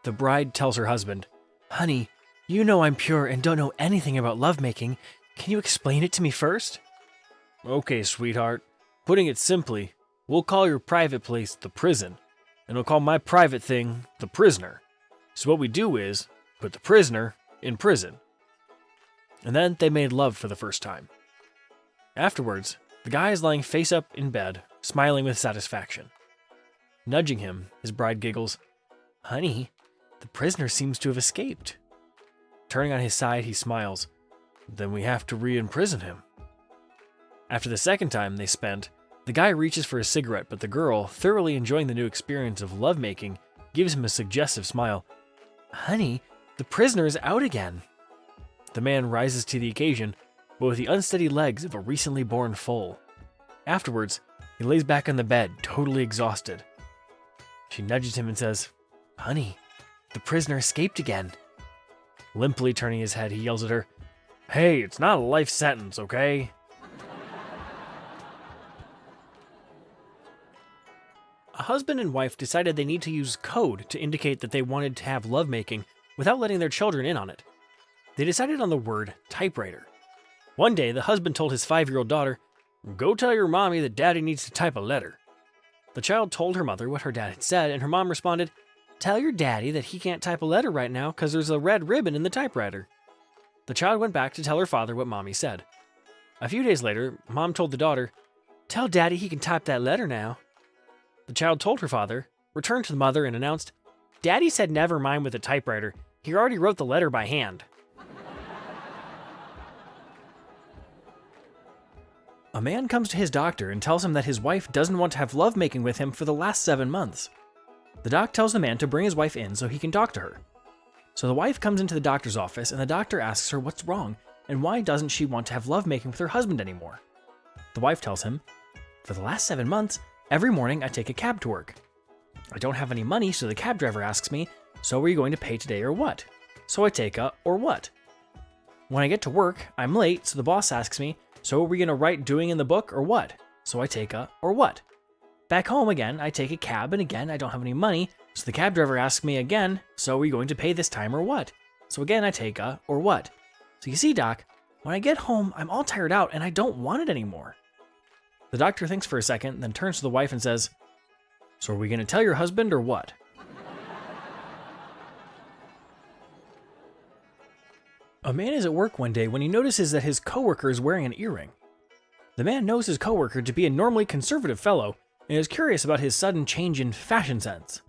The bride tells her husband, "Honey, you know I'm pure and don't know anything about lovemaking. Can you explain it to me first?" "Okay, sweetheart. Putting it simply, we'll call your private place the prison, and we'll call my private thing the prisoner. So what we do is put the prisoner in prison." And then they made love for the first time. Afterwards, the guy is lying face up in bed, smiling with satisfaction. Nudging him, his bride giggles, "Honey, the prisoner seems to have escaped." Turning on his side, he smiles. "Then we have to re-imprison him." After the second time they spent, the guy reaches for a cigarette, but the girl, thoroughly enjoying the new experience of lovemaking, gives him a suggestive smile. "Honey, the prisoner is out again." The man rises to the occasion, but with the unsteady legs of a recently born foal. Afterwards, he lays back on the bed, totally exhausted. She nudges him and says, "Honey, the prisoner escaped again." Limply turning his head, he yells at her, "Hey, it's not a life sentence, okay?" A husband and wife decided they need to use code to indicate that they wanted to have lovemaking without letting their children in on it. They decided on the word typewriter. One day, the husband told his 5-year-old daughter, "Go tell your mommy that daddy needs to type a letter." The child told her mother what her dad had said, and her mom responded, "Tell your daddy that he can't type a letter right now because there's a red ribbon in the typewriter." The child went back to tell her father what mommy said. A few days later, mom told the daughter, "Tell daddy he can type that letter now." The child told her father, returned to the mother, and announced, "Daddy said never mind with the typewriter. He already wrote the letter by hand." A man comes to his doctor and tells him that his wife doesn't want to have lovemaking with him for the last 7 months. The doc tells the man to bring his wife in so he can talk to her. So the wife comes into the doctor's office and the doctor asks her what's wrong and why doesn't she want to have lovemaking with her husband anymore. The wife tells him, "For the last 7 months, every morning I take a cab to work. I don't have any money, so the cab driver asks me, 'So are you going to pay today or what?' So I take a or what. When I get to work, I'm late, so the boss asks me, 'So are we going to write doing in the book or what?' So I take a or what. Back home again, I take a cab and again I don't have any money, so the cab driver asks me again, 'So are you going to pay this time or what?' So again I take a or what. So you see, doc, when I get home, I'm all tired out and I don't want it anymore." The doctor thinks for a second, then turns to the wife and says, "So are we going to tell your husband or what?" A man is at work one day when he notices that his coworker is wearing an earring. The man knows his coworker to be a normally conservative fellow and is curious about his sudden change in fashion sense.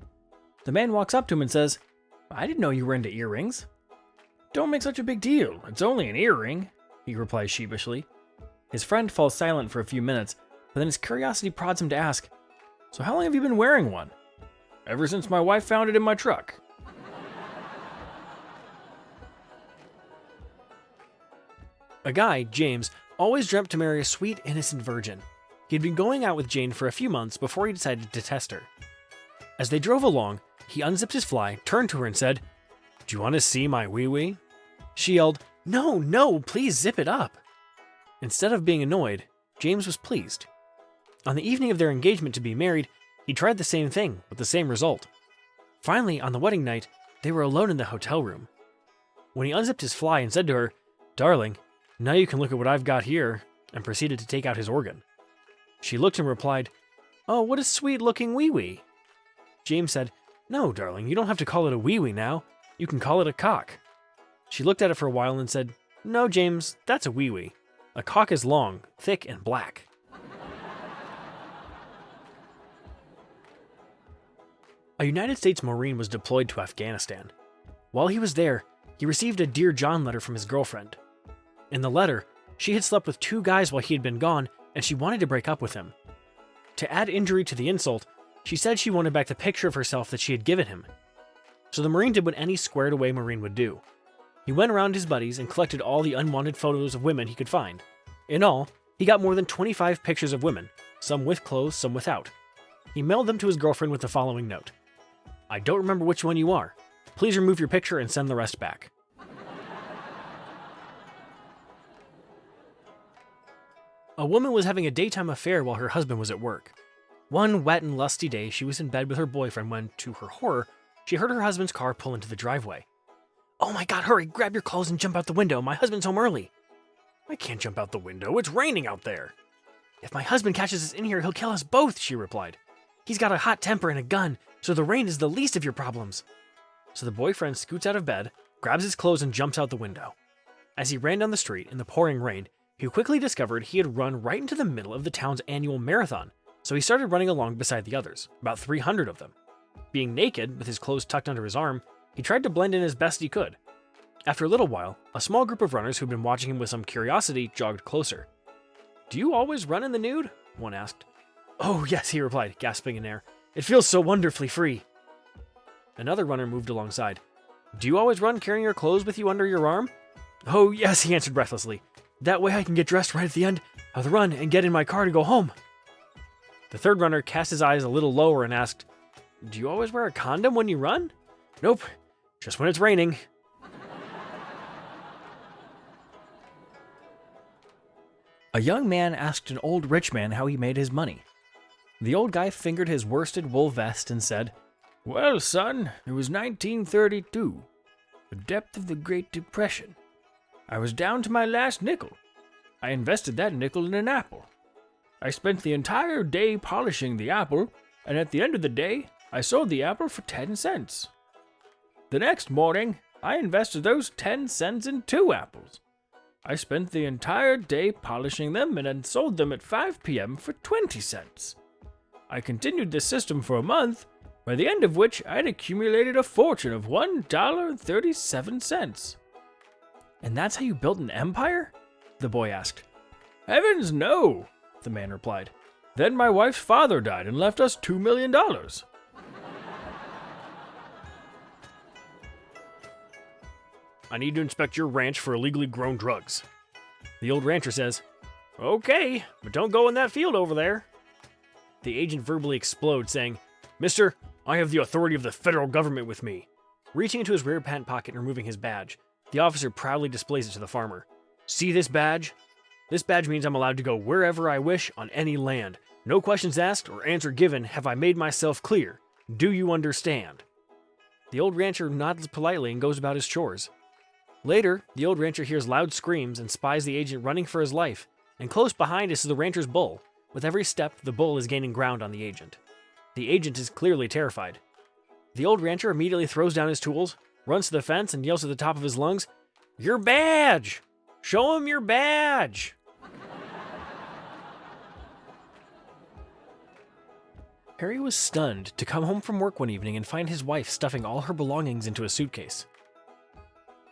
The man walks up to him and says, "I didn't know you were into earrings." "Don't make such a big deal. It's only an earring," he replies sheepishly. His friend falls silent for a few minutes, but then his curiosity prods him to ask, "So how long have you been wearing one?" "Ever since my wife found it in my truck." A guy, James, always dreamt to marry a sweet, innocent virgin. He had been going out with Jane for a few months before he decided to test her. As they drove along, he unzipped his fly, turned to her and said, "Do you want to see my wee-wee?" She yelled, "No, no, please zip it up." Instead of being annoyed, James was pleased. On the evening of their engagement to be married, he tried the same thing with the same result. Finally, on the wedding night, they were alone in the hotel room. When he unzipped his fly and said to her, "Darling, now you can look at what I've got here," and proceeded to take out his organ. She looked and replied, "Oh, what a sweet-looking wee-wee." James said, "No, darling, you don't have to call it a wee-wee now. You can call it a cock." She looked at it for a while and said, "No, James, that's a wee-wee. A cock is long, thick, and black." A United States Marine was deployed to Afghanistan. While he was there, he received a Dear John letter from his girlfriend. In the letter, she had slept with 2 guys while he had been gone, and she wanted to break up with him. To add injury to the insult, she said she wanted back the picture of herself that she had given him. So the Marine did what any squared-away Marine would do. He went around his buddies and collected all the unwanted photos of women he could find. In all, he got more than 25 pictures of women, some with clothes, some without. He mailed them to his girlfriend with the following note: "I don't remember which one you are. Please remove your picture and send the rest back." A woman was having a daytime affair while her husband was at work. One wet and lusty day, she was in bed with her boyfriend when, to her horror, she heard her husband's car pull into the driveway. "Oh my God, hurry, grab your clothes and jump out the window. My husband's home early." "I can't jump out the window. It's raining out there." "If my husband catches us in here, he'll kill us both," she replied. "He's got a hot temper and a gun, so the rain is the least of your problems." So the boyfriend scoots out of bed, grabs his clothes, and jumps out the window. As he ran down the street in the pouring rain, he quickly discovered he had run right into the middle of the town's annual marathon, so he started running along beside the others, about 300 of them. Being naked, with his clothes tucked under his arm, he tried to blend in as best he could. After a little while, a small group of runners who'd been watching him with some curiosity jogged closer. "Do you always run in the nude?" one asked. "Oh, yes," he replied, gasping in air. "It feels so wonderfully free." Another runner moved alongside. "Do you always run carrying your clothes with you under your arm?" "Oh, yes," he answered breathlessly. "That way I can get dressed right at the end of the run and get in my car to go home." The third runner cast his eyes a little lower and asked, "Do you always wear a condom when you run?" "Nope, just when it's raining." A young man asked an old rich man how he made his money. The old guy fingered his worsted wool vest and said, "Well, son, it was 1932, the depth of the Great Depression. I was down to my last nickel. I invested that nickel in an apple. I spent the entire day polishing the apple, and at the end of the day, I sold the apple for 10 cents. The next morning, I invested those 10 cents in 2 apples. I spent the entire day polishing them and then sold them at 5 p.m. for 20 cents. I continued this system for a month, by the end of which I'd accumulated a fortune of $1.37. "And that's how you built an empire?" the boy asked. "Heavens, no," the man replied. "Then my wife's father died and left us $2 million. "I need to inspect your ranch for illegally grown drugs." The old rancher says, "Okay, but don't go in that field over there." The agent verbally explodes, saying, "Mister, I have the authority of the federal government with me." Reaching into his rear pant pocket and removing his badge, the officer proudly displays it to the farmer. "See this badge? This badge means I'm allowed to go wherever I wish on any land. No questions asked or answer given. Have I made myself clear? Do you understand?" The old rancher nods politely and goes about his chores. Later, the old rancher hears loud screams and spies the agent running for his life, and close behind is the rancher's bull. With every step, the bull is gaining ground on the agent. The agent is clearly terrified. The old rancher immediately throws down his tools, runs to the fence, and yells at the top of his lungs, "Your badge! Show him your badge!" Harry was stunned to come home from work one evening and find his wife stuffing all her belongings into a suitcase.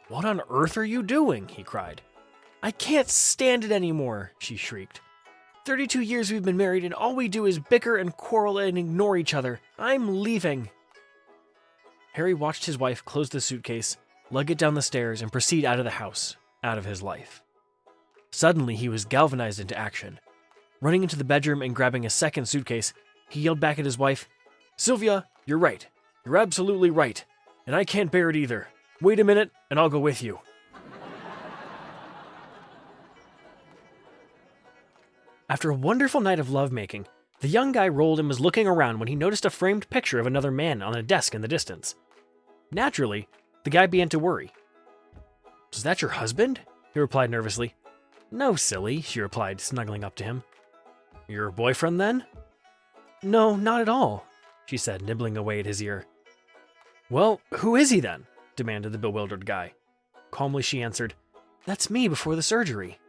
"What on earth are you doing?" he cried. "I can't stand it anymore," she shrieked. 32 years we've been married and all we do is bicker and quarrel and ignore each other. I'm leaving." Harry watched his wife close the suitcase, lug it down the stairs, and proceed out of the house, out of his life. Suddenly, he was galvanized into action. Running into the bedroom and grabbing a second suitcase, he yelled back at his wife, "Sylvia, you're right. You're absolutely right. And I can't bear it either. Wait a minute, and I'll go with you." After a wonderful night of lovemaking, the young guy rolled and was looking around when he noticed a framed picture of another man on a desk in the distance. Naturally, the guy began to worry. "Is that your husband?" he replied nervously. "No, silly," she replied, snuggling up to him. "Your boyfriend, then?" "No, not at all," she said, nibbling away at his ear. "Well, who is he then?" demanded the bewildered guy. Calmly she answered, "That's me before the surgery."